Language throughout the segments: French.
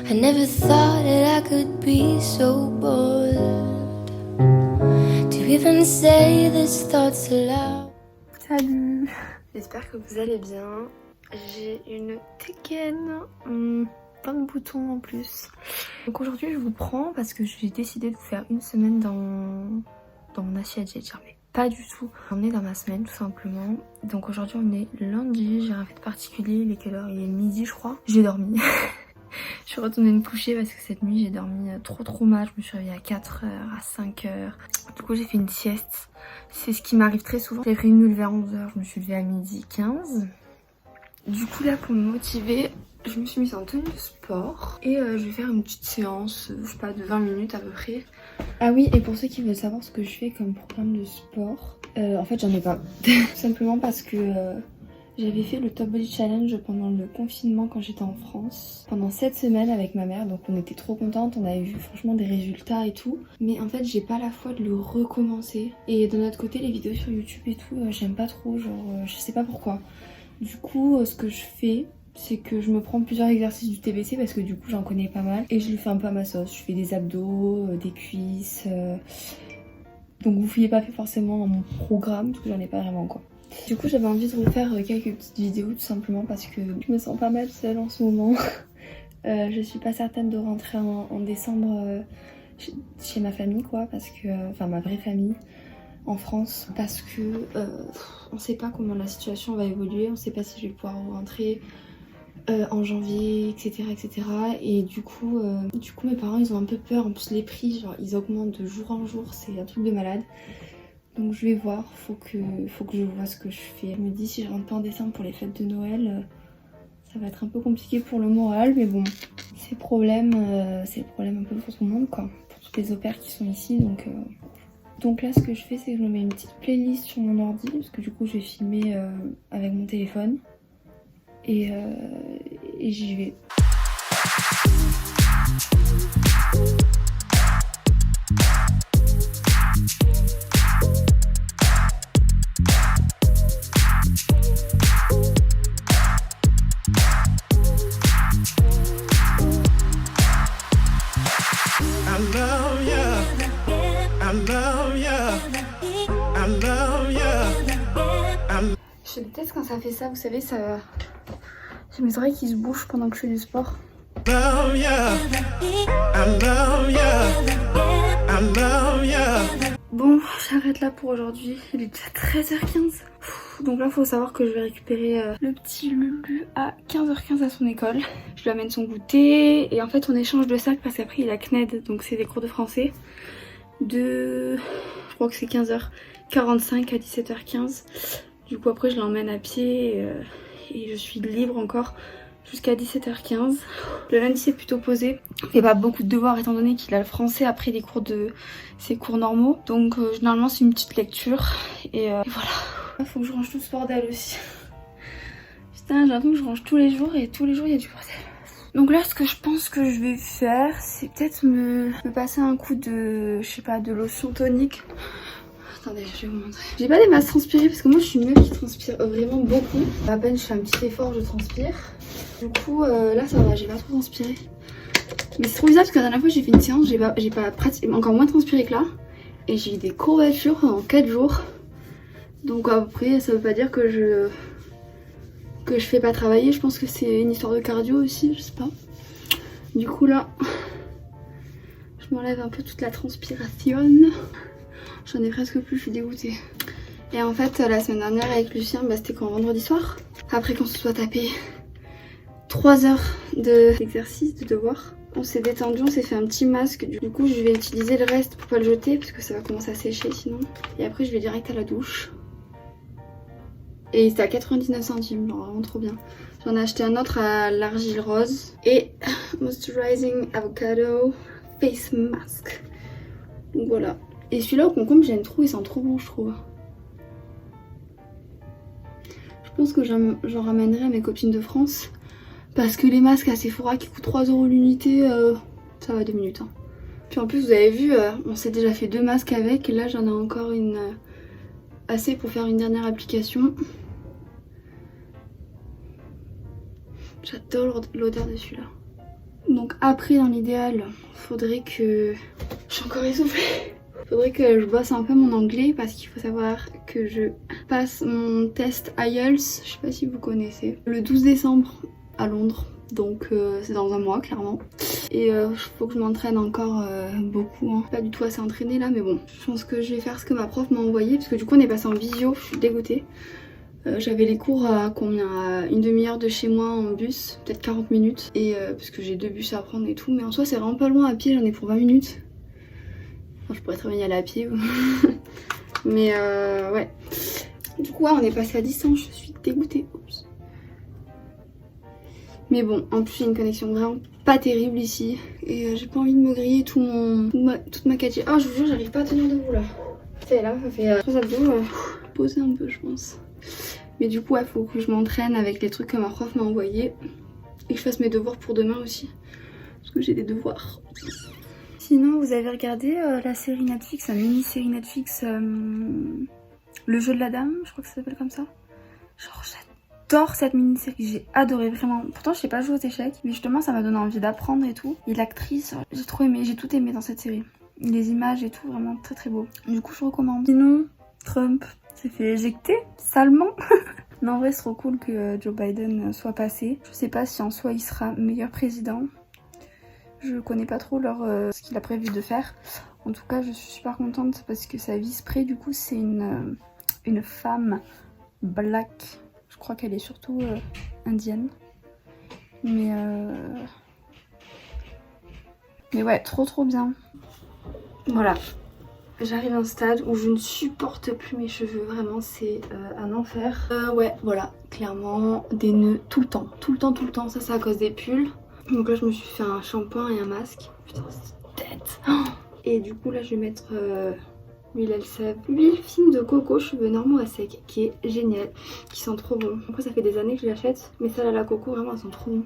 I never thought that I could be so bold to even say these thoughts aloud. Salut, j'espère que vous allez bien. J'ai une Tekken, plein de boutons en plus. Donc aujourd'hui je vous prends parce que j'ai décidé de vous faire une semaine dans mon assiette, j'ai jamais. Pas du tout. On est dans ma semaine tout simplement. Donc aujourd'hui on est lundi, j'ai rien fait de particulier. Il est quelle heure? Il est midi je crois. J'ai dormi. Je suis retournée me coucher parce que cette nuit j'ai dormi trop mal. Je me suis réveillée à 4h, à 5h. Du coup j'ai fait une sieste. C'est ce qui m'arrive très souvent. J'ai prévu de me lever à 11h, je me suis levée à 12h15. Du coup là pour me motiver, je me suis mise en tenue de sport. Et je vais faire une petite séance, je sais pas, de 20 minutes à peu près. Ah oui, et pour ceux qui veulent savoir ce que je fais comme programme de sport, en fait j'en ai pas. Tout simplement parce que j'avais fait le Top Body Challenge pendant le confinement quand j'étais en France. Pendant 7 semaines avec ma mère, donc on était trop contentes, on avait vu franchement des résultats et tout. Mais en fait j'ai pas la foi de le recommencer. Et d'un autre côté les vidéos sur YouTube et tout, j'aime pas trop, genre je sais pas pourquoi. Du coup ce que je fais, c'est que je me prends plusieurs exercices du TBC parce que du coup j'en connais pas mal. Et je le fais un peu à ma sauce, je fais des abdos, des cuisses. Donc vous fouillez pas forcément dans mon programme parce que j'en ai pas vraiment quoi. Du coup j'avais envie de vous faire quelques petites vidéos tout simplement parce que je me sens pas mal seule en ce moment. Je suis pas certaine de rentrer en décembre chez ma famille quoi, parce que enfin ma vraie famille en France, parce que on sait pas comment la situation va évoluer, on sait pas si je vais pouvoir rentrer en janvier, etc. Et du coup mes parents ils ont un peu peur, en plus les prix genre ils augmentent de jour en jour, c'est un truc de malade. Donc je vais voir, faut que je vois ce que je fais. Je me dis si je rentre pas en décembre pour les fêtes de Noël, ça va être un peu compliqué pour le moral, mais bon, c'est le problème un peu pour tout le monde quoi, pour toutes les opères qui sont ici, donc là ce que je fais c'est que je me mets une petite playlist sur mon ordi, parce que du coup je vais filmer avec mon téléphone, et j'y vais. Je déteste quand ça fait ça, vous savez, ça... J'ai mes oreilles qui se bouchent pendant que je fais du sport. Bon, j'arrête là pour aujourd'hui, il est déjà 13h15. Donc là, il faut savoir que je vais récupérer le petit Lulu à 15h15 à son école. Je lui amène son goûter et en fait on échange de sac parce qu'après il a CNED, donc c'est des cours de français. Je crois que c'est 15h45 à 17h15. Du coup après je l'emmène à pied et je suis libre encore jusqu'à 17h15. Le lundi c'est plutôt posé. Il fait pas beaucoup de devoirs étant donné qu'il a le français après les cours de ses cours normaux. Donc généralement c'est une petite lecture et voilà. Il faut que je range tout ce bordel aussi. Putain j'ai l'impression que je range tous les jours et tous les jours il y a du bordel. Donc là ce que je pense que je vais faire c'est peut-être me passer un coup de, je sais pas, de lotion tonique. Attendez, je vais vous montrer. J'ai pas des masses transpirées parce que moi je suis une meuf qui transpire vraiment beaucoup. À peine je fais un petit effort, je transpire. Du coup là ça va, j'ai pas trop transpiré. Mais c'est trop bizarre parce que la dernière fois j'ai fait une séance, j'ai pas pratiqué, encore moins transpiré que là. Et j'ai eu des courbatures en 4 jours. Donc après ça veut pas dire que je fais pas travailler. Je pense que c'est une histoire de cardio aussi, je sais pas. Du coup là, je m'enlève un peu toute la transpiration. J'en ai presque plus, je suis dégoûtée. Et en fait, la semaine dernière avec Lucien, c'était quand vendredi soir. Après qu'on se soit tapé 3 heures d'exercice, de devoir. On s'est détendu, on s'est fait un petit masque. Du coup, je vais utiliser le reste pour pas le jeter parce que ça va commencer à sécher sinon. Et après, je vais direct à la douche. Et c'était à 99 centimes, genre vraiment trop bien. J'en ai acheté un autre à l'argile rose. Et Moisturizing Avocado Face Mask. Donc voilà. Et celui-là au concombre j'aime trop, il sent trop bon je trouve. Je pense que j'en ramènerai à mes copines de France. Parce que les masques à Sephora qui coûtent 3 € l'unité, ça va 2 minutes. Hein. Puis en plus vous avez vu, on s'est déjà fait 2 masques avec. Et là j'en ai encore une assez pour faire une dernière application. J'adore l'odeur de celui-là. Donc après, dans l'idéal, faudrait que... Je suis encore essoufflée. Faudrait que je bosse un peu mon anglais parce qu'il faut savoir que je passe mon test IELTS, je sais pas si vous connaissez, le 12 décembre à Londres. Donc c'est dans un mois clairement. Et faut que je m'entraîne encore beaucoup. Hein. Pas du tout assez entraînée là, mais bon. Je pense que je vais faire ce que ma prof m'a envoyé parce que du coup on est passé en visio, je suis dégoûtée. J'avais les cours à combien, à une demi-heure de chez moi en bus, peut-être 40 minutes. Et parce que j'ai 2 bus à prendre et tout. Mais en soi c'est vraiment pas loin à pied, j'en ai pour 20 minutes. Enfin, je pourrais très bien y aller à pied. Mais ouais. Du coup ouais, on est passé à distance, je suis dégoûtée. Oups. Mais bon, en plus j'ai une connexion vraiment pas terrible ici. Et j'ai pas envie de me griller toute ma catie. Ah, je vous jure, j'arrive pas à tenir debout là. C'est là, ça fait 3 abdos. Poser un peu, je pense. Mais du coup, ouais, faut que je m'entraîne avec les trucs que ma prof m'a envoyé. Et que je fasse mes devoirs pour demain aussi. Parce que j'ai des devoirs. Sinon, vous avez regardé la série Netflix, la mini-série Netflix, Le jeu de la dame, je crois que ça s'appelle comme ça. Genre, j'adore cette mini-série, j'ai adoré vraiment. Pourtant, je sais pas jouer aux échecs, mais justement, ça m'a donné envie d'apprendre et tout. Et l'actrice, j'ai trop aimé, j'ai tout aimé dans cette série. Les images et tout, vraiment très très beau. Du coup, je recommande. Sinon, Trump s'est fait éjecter, salement. Non, en vrai, c'est trop cool que Joe Biden soit passé. Je sais pas si en soi, il sera meilleur président. Je connais pas trop ce qu'il a prévu de faire. En tout cas, je suis super contente parce que sa vice-pré, du coup, c'est une femme black. Je crois qu'elle est surtout indienne. Mais ouais, trop bien. Voilà. J'arrive à un stade où je ne supporte plus mes cheveux. Vraiment, c'est un enfer. Ouais, voilà. Clairement, des nœuds tout le temps. Tout le temps. Ça, c'est à cause des pulls. Donc là, je me suis fait un shampoing et un masque. Putain, c'est tête. Et du coup, là, je vais mettre l'huile Elseve. L'huile fine de coco, cheveux normaux à sec, qui est géniale, qui sent trop bon. Après, ça fait des années que je l'achète, mais celle à la coco, vraiment, elles sont trop bon.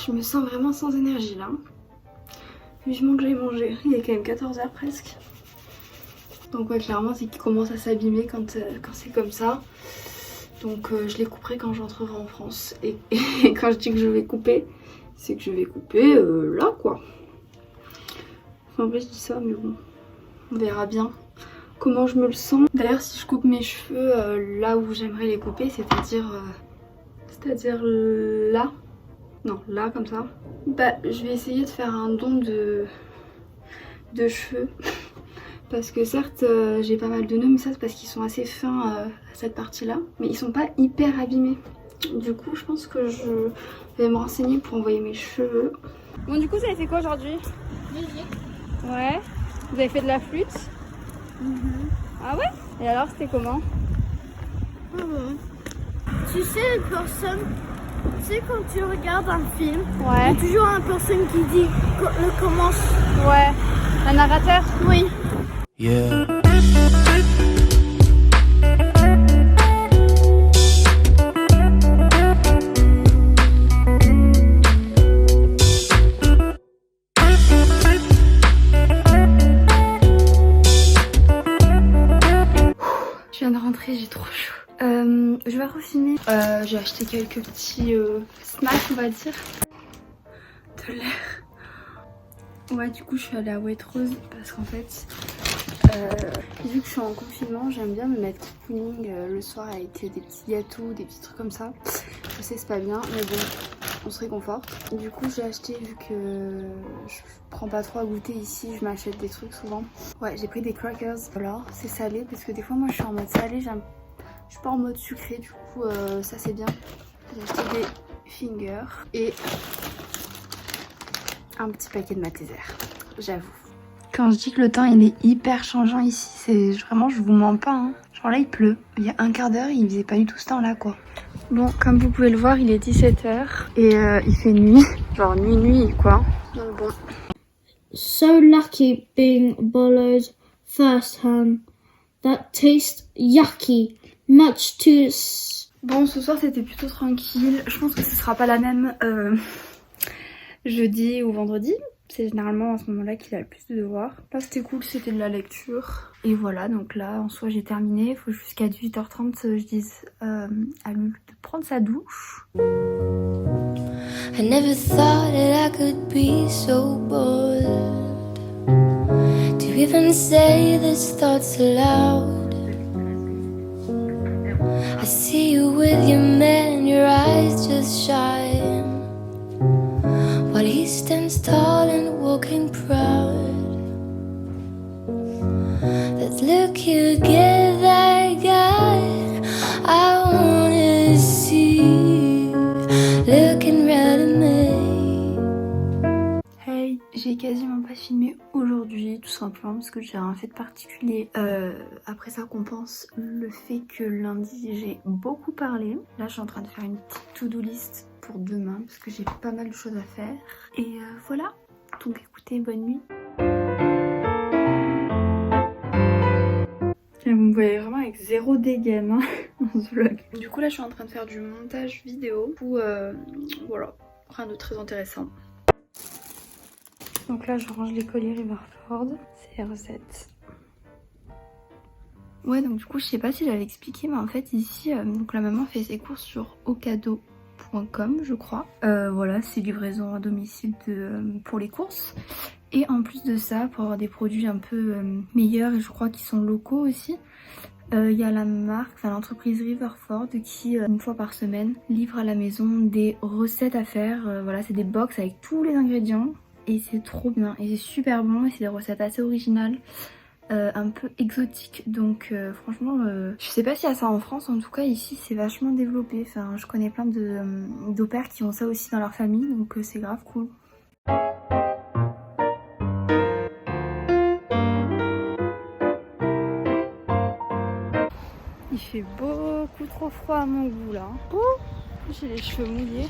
Je me sens vraiment sans énergie là. Vivement que j'aille manger. Il est quand même 14h presque. Donc ouais, clairement, c'est qu'il commence à s'abîmer quand c'est comme ça. Donc je les couperai quand j'entrerai en France. Et quand je dis que je vais couper, c'est que je vais couper là quoi. Enfin en vrai je dis ça mais bon, on verra bien comment je me le sens. D'ailleurs si je coupe mes cheveux là où j'aimerais les couper, c'est-à-dire là. Non, là comme ça. Bah je vais essayer de faire un don de cheveux. Parce que certes j'ai pas mal de nœuds, mais ça c'est parce qu'ils sont assez fins à cette partie là. Mais ils sont pas hyper abîmés. Du coup je pense que je vais me renseigner pour envoyer mes cheveux. Bon du coup vous avez fait quoi aujourd'hui? Ouais. Vous avez fait de la flûte? Ah ouais? Et alors c'était comment? Ah ouais. Tu sais, une personne, tu sais quand tu regardes un film, Ouais. il y a toujours une personne qui dit le commence. Ouais. Un narrateur? Oui. Yeah. Je viens de rentrer, j'ai trop chaud. Je vais refilmer. J'ai acheté quelques petits snacks, on va dire. De l'air. Ouais, du coup, je suis allée à Waitrose parce qu'en fait, vu que je suis en confinement, j'aime bien me mettre cocooning le soir avec des petits gâteaux, des petits trucs comme ça. Je sais, c'est pas bien, mais bon, on se réconforte. Du coup, j'ai acheté, vu que je prends pas trop à goûter ici, je m'achète des trucs souvent. Ouais, j'ai pris des crackers. Voilà, c'est salé parce que des fois, moi, je suis en mode salé, je suis pas en mode sucré, du coup, ça c'est bien. J'ai acheté des fingers et un petit paquet de Malteser, j'avoue. Quand je dis que le temps il est hyper changeant ici, c'est vraiment, je vous mens pas, hein. Genre là il pleut, il y a un quart d'heure il faisait pas du tout ce temps là quoi. Bon, comme vous pouvez le voir, il est 17h et il fait nuit, genre nuit quoi. Donc bon. So lucky being Bolo's first hand. That tastes yucky. Much too... Bon, ce soir c'était plutôt tranquille, je pense que ce sera pas la même jeudi ou vendredi. C'est généralement à ce moment-là qu'il a le plus de devoirs. Là c'était cool, c'était de la lecture. Et voilà, donc là en soi j'ai terminé. Il faut jusqu'à 18h30 je dise à Lulu de prendre sa douche. I never thought that I could be so bold to even say these thoughts aloud. I see you with your man, your eyes just shine while he stands tall and walking proud. That look you give that guy I wanna see looking right at me. Hey, j'ai quasiment pas filmé aujourd'hui, tout simplement parce que j'ai rien fait de particulier. Après ça compense le fait que lundi j'ai beaucoup parlé. Là je suis en train de faire une petite to-do list pour demain parce que j'ai pas mal de choses à faire. Et voilà, donc écoutez, bonne nuit. Et vous me voyez vraiment avec zéro dégaine hein, dans ce vlog. Du coup là je suis en train de faire du montage vidéo. Du coup voilà, rien de très intéressant. Donc là je range les colliers Riverford, c'est les recettes. Ouais, donc du coup je sais pas si j'avais expliqué, mais en fait ici donc la maman fait ses courses sur ocado.com je crois. Voilà, c'est livraison à domicile pour les courses. Et en plus de ça, pour avoir des produits un peu meilleurs et je crois qu'ils sont locaux aussi, il y a la marque, enfin l'entreprise Riverford qui une fois par semaine livre à la maison des recettes à faire. Voilà, c'est des box avec tous les ingrédients et c'est trop bien et c'est super bon et c'est des recettes assez originales. Un peu exotiques, donc franchement je sais pas s'il y a ça en France, en tout cas ici c'est vachement développé. Enfin je connais plein d'au-pairs qui ont ça aussi dans leur famille, donc c'est grave cool. Il fait beaucoup trop froid à mon goût là. Oh, j'ai les cheveux mouillés.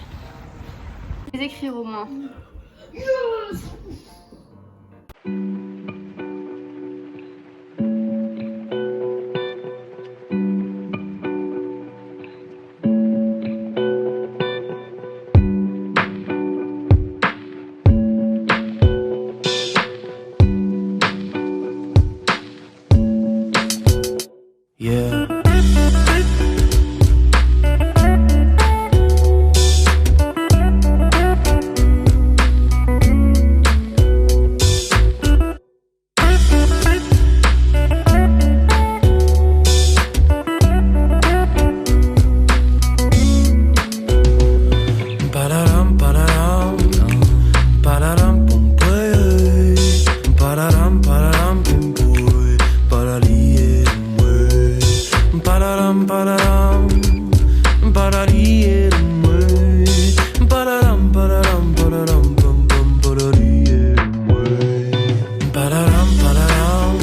Je vais écrire au moins. Yeah. Pararam, pararam, pararam, pum, pum, pararam, pararam, pum, pum, paralie, pararam, pararam, paralie, pararam, pararam, pararam, pum, pum, paralie, pararam, pararam,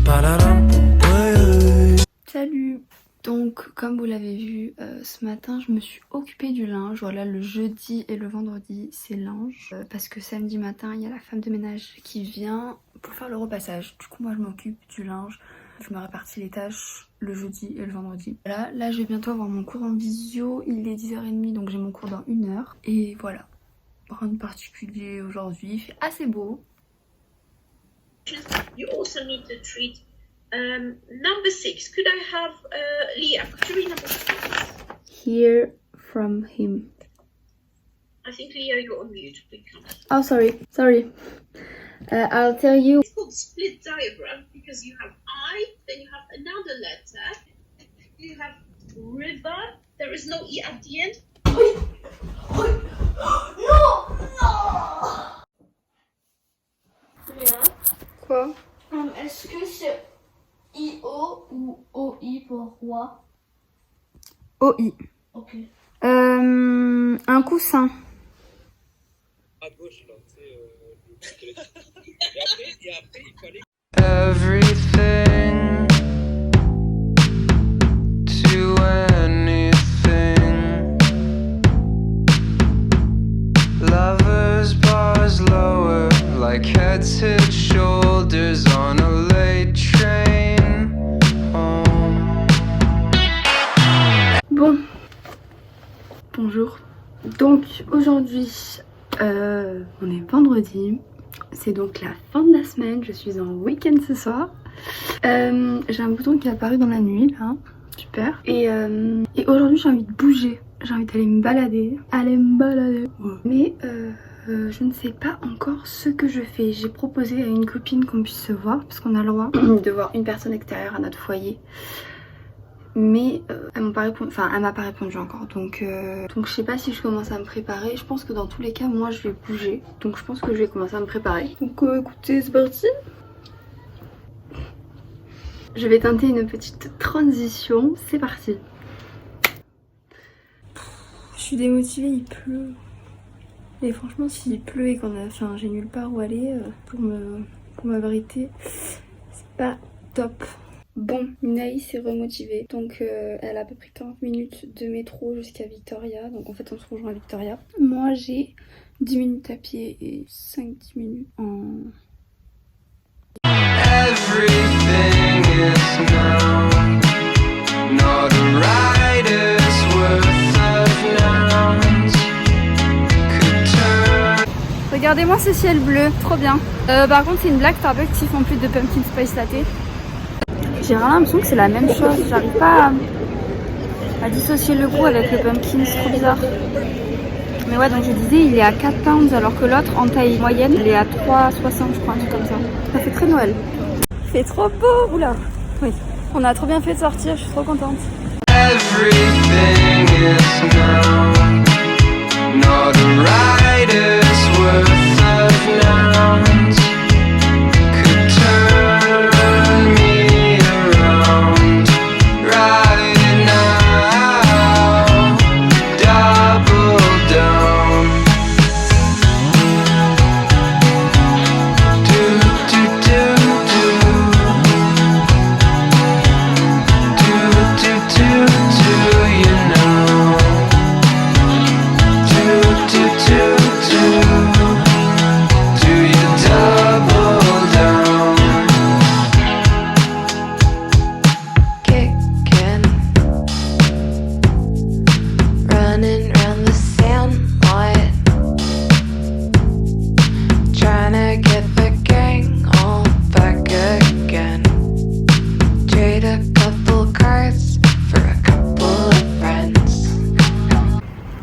pararam, pum, pum. Salut! Donc comme vous l'avez vu ce matin je me suis occupée du linge. Voilà, le jeudi et le vendredi c'est linge parce que samedi matin il y a la femme de ménage qui vient pour faire le repassage. Du coup moi je m'occupe du linge, je me répartis les tâches le jeudi et le vendredi. Là je vais bientôt avoir mon cours en visio, il est 10h30 donc j'ai mon cours dans 1 heure. Et voilà, rien de particulier aujourd'hui, il fait assez beau. You also need to treat number 6. Could I have Leah? Could you read number 6? Hear from him. I think Leah, you're on mute. We can't. Oh sorry. I'll tell you. It's called split diagram because you have I, then you have another letter. You have river. There is no E at the end. Quoi? Est-ce que c'est I-O ou O-I pour roi? OI. Ok. Un coussin. À gauche, là, tu sais, le truc électrique. Et après, il fallait. Everything to anything. Lovers bars lower, like heads hit shoulders on a late train home. Bon. Bonjour. Donc aujourd'hui On est vendredi, c'est donc la fin de la semaine, je suis en week-end ce soir. J'ai un bouton qui est apparu dans la nuit là, super. Et aujourd'hui j'ai envie de bouger, j'ai envie d'aller me balader, Mais je ne sais pas encore ce que je fais. J'ai proposé à une copine qu'on puisse se voir parce qu'on a le droit de voir une personne extérieure à notre foyer. Mais elle m'a pas répondu encore, donc je sais pas si je commence à me préparer. Je pense que dans tous les cas moi je vais bouger, donc je pense que je vais commencer à me préparer. Donc écoutez, c'est parti. Je vais tenter une petite transition, c'est parti. Je suis démotivée, il pleut. Et franchement s'il pleut et j'ai nulle part où aller pour m'abriter, c'est pas top. Bon, Naïs s'est remotivée, donc elle a à peu près 40 minutes de métro jusqu'à Victoria, donc en fait on se rejoint à Victoria. Moi j'ai 10 minutes à pied et 5-10 minutes en... Everything is now. Not a writer's worth of nouns could turn. Regardez-moi ce ciel bleu, trop bien. Par contre c'est une blague Starbucks en plus de pumpkin spice latte. J'ai vraiment l'impression que c'est la même chose, j'arrive pas à dissocier le goût avec le pumpkin, c'est trop bizarre. Mais ouais, donc je disais il est à 4 pounds alors que l'autre en taille moyenne il est à 3,60 je crois, un truc comme ça. Ça fait très Noël. Il fait trop beau, oula. Oui, on a trop bien fait de sortir, je suis trop contente. Everything is now. Not a writer's worth of nouns could turn me around right now. Double down. Do do do do. Do you know? Do you double down? Kicking, running round the sandlot, trying to get the gang all back again. Trade a couple cards for a couple of friends.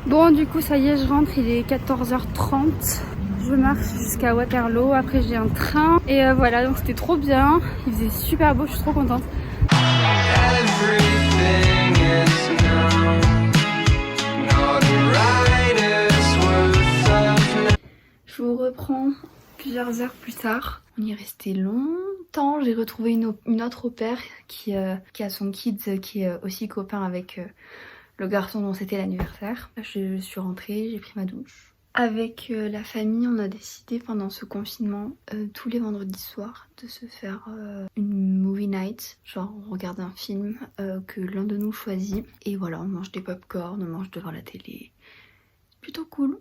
Bon du coup ça y est je rentre, il est 14h30. Je marche jusqu'à Waterloo, après j'ai un train. Et voilà, donc c'était trop bien. Il faisait super beau, je suis trop contente. Everything is now. Not a writer's worth of. Je vous reprends plusieurs heures plus tard. On y est resté longtemps. J'ai retrouvé une autre au pair qui a son kids qui est aussi copain avec le garçon dont c'était l'anniversaire. Je suis rentrée, j'ai pris ma douche. Avec la famille, on a décidé pendant ce confinement, tous les vendredis soirs, de se faire une movie night. Genre on regarde un film que l'un de nous choisit. Et voilà, on mange des pop-corn, on mange devant la télé. C'est plutôt cool.